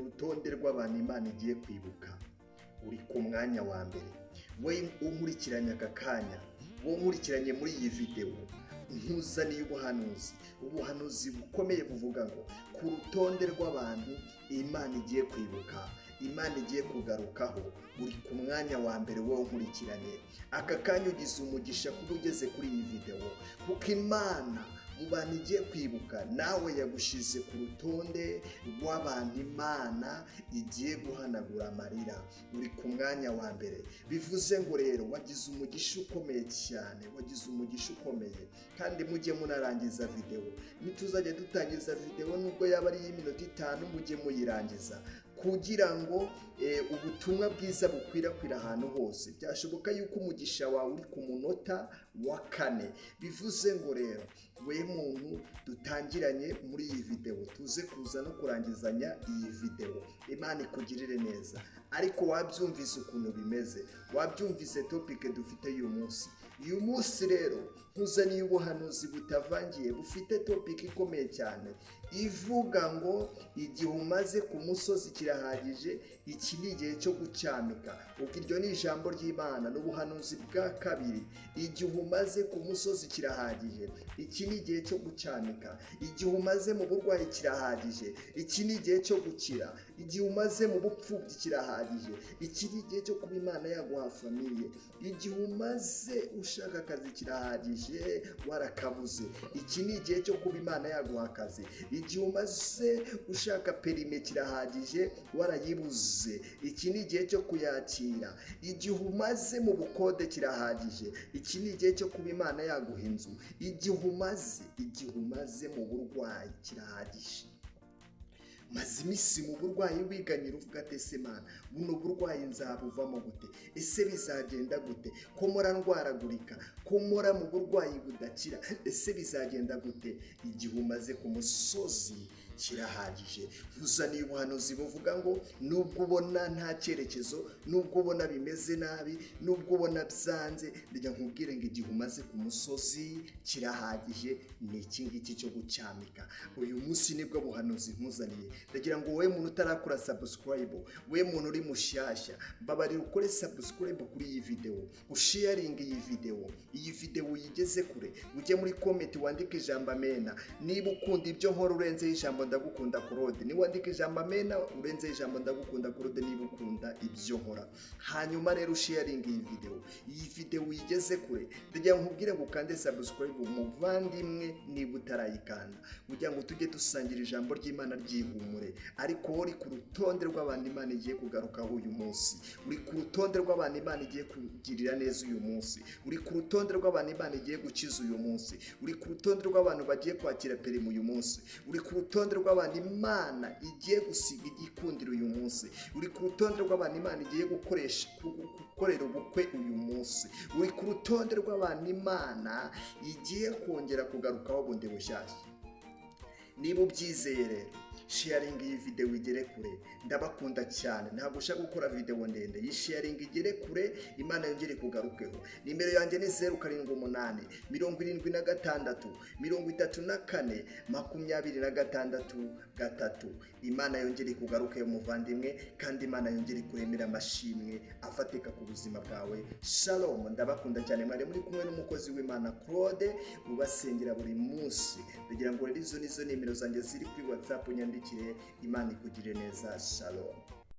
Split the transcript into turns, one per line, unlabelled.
urutonde rw'abantu Imana igiye kwibuka uri ku mwanya wa mbere. We unkurikiranye aka kanya, wowe unkurikiranye muri iyi videwo, nkuzaniye ubuhanuzi bukomeye buvuga ngo ku rutonde rw'abantu Imana igiye kwibuka, Imana igiye kugarukaho, uri ku mwanya wa mbere wowe unkurikiranye. Aka kanya ugize umugisha kuba ugeze kuri iyi videwo, kuko Imana mu bantu igiye kwibuka nawe yagushize ku rutonde rw'abantu Imana igiye guhanagura amarira, uri ku mwanya wa mbere. Bivuze ngo rero wagize umugisha ukomeye cyane, wagize umugisha ukomeye. Kandi mujye munarangiza videwo, nituzajya dutangiza videwo nubwo yaba ari y'iminota 5 mujye muyirangiza, kugira ngo ubutumwa bwiza bukwirakwira ahantu hose. Byashoboka yuko umugisha wawe uri ku munota wa 4. Bivuze ngo rero we muntu dutangiranye muri iyi videwo, tuze kuza no kurangizanya iyi videwo. Imana ikugirire neza. Ariko wabyumvise ukuntu bimeze, wabyumvise topic dufite uyu munsi. Uyu munsi rero nkuzaniye ubuhanuzi butavangiye, bufite topic ikomeye cyane ivuga ngo igihe umaze ku musozi kirahagije, iki ni igihe cyo gucyanuka. Ubwo iryo ni ijambo ry'Imana, n'ubuhanuzi bwa kabiri. Igihe umaze ku musozi kirahagije, iki ni igihe cyo gucyanuka. Igihe umaze mu burwayi kirahagije, iki ni igihe cyo gukira. Igihe umaze mu bupfubyi kirahagije, iki ni igihe cyo kuba Imana yaguha famiye. Igihe umaze ushaka akazi kirahagije, warakabuze, iki ni igihe cyo kuba Imana yaguha akazi. Igihe umaze ushaka perime kirahagije, warayibuze, iki ni igihe cyo kuyakira. Igihe umaze mu bukode kirahagije, iki ni igihe cyo kuba Imana yaguha inzu. Igihe umaze mu burwayi kirahagije. Maze iminsi mu burwayi wiganyira uvuga ati ese Mana, buno burwayi nzabuvamo gute? Ese bizagenda gute? Ko mora ndwaragurika, ko mora mu burwayi budakira, ese bizagenda gute? Igihe umaze ku musozi kirahagije. Uzaniye ubuhanuzi buvuga ngo nubwo ubona nta cyerekezo, nubwo ubona bimeze nabi, nubwo ubona byanze, ndajya nkubwire ngo igihe umaze ku musozi kirahagije, ni iki ngiki cyo gucyamika. Uyu munsi nibwo buhanuzi nkuzaniye. Ndagira ngo wowe muntu utarakora subscribe, wowe muntu uri mushyashya, babarira ukore subscribe kuri iyi videwo, usharing iyi videwo, uyigeze kure. Ujye muri comment wandike ijambo amena niba ukunda ibyo nkora urenze ijambo ndagukunda Claude. Ni wandike ijambo amena urenze ijambo ndagukunda Claude niba ukunda ibyo nkora. Hanyuma rero sharing iyi videwo uyigeze kure. Ndagira nkubwire ngo ukande subscribe muvandimwe niba utarayikanda, kugira ngo tujye dusangira ijambo ry'Imana ryihumure. Ariko uri ku rutonde rw'abantu Imana igiye kugarukaho uyu munsi, uri ku rutonde rw'abantu Imana igiye kugirira neza uyu munsi, uri ku rutonde rw'abantu Imana igiye gukiza uyu munsi, uri ku rutonde rw'abantu bagiye kwakira perime uyu munsi, uri ku rutonde rw'abantu Imana igiye gusiga igikundiro uyu munsi, uri ku rutonde rw'abantu Imana igiye gukorera ubukwe uyu munsi, uri ku rutonde rw'abantu Imana igiye kongera kugarukaho bundi bushyashya. Niba ubyizeye rero sharing iyi videwo igere kure. Ndabakunda cyane, ntabwo ushaka gukora videwo ndende. Iyi sharing igere kure, Imana yongere kugarukeho. Nimero yanjye ni 078 76 34 26 Imana yongere kugarukeho muvandimwe, kandi Imana yongere kuremera amashimwe afatika ku buzima bwawe. Shalom, ndabakunda cyane. Mwari muri kumwe n'umukozi w'Imana Claude, ubasengera buri munsi. Ndagira ngo rero izo nizo nimero zanjye ziri kuri WhatsApp, nyandikire. Imana ikugirire neza. Shalom.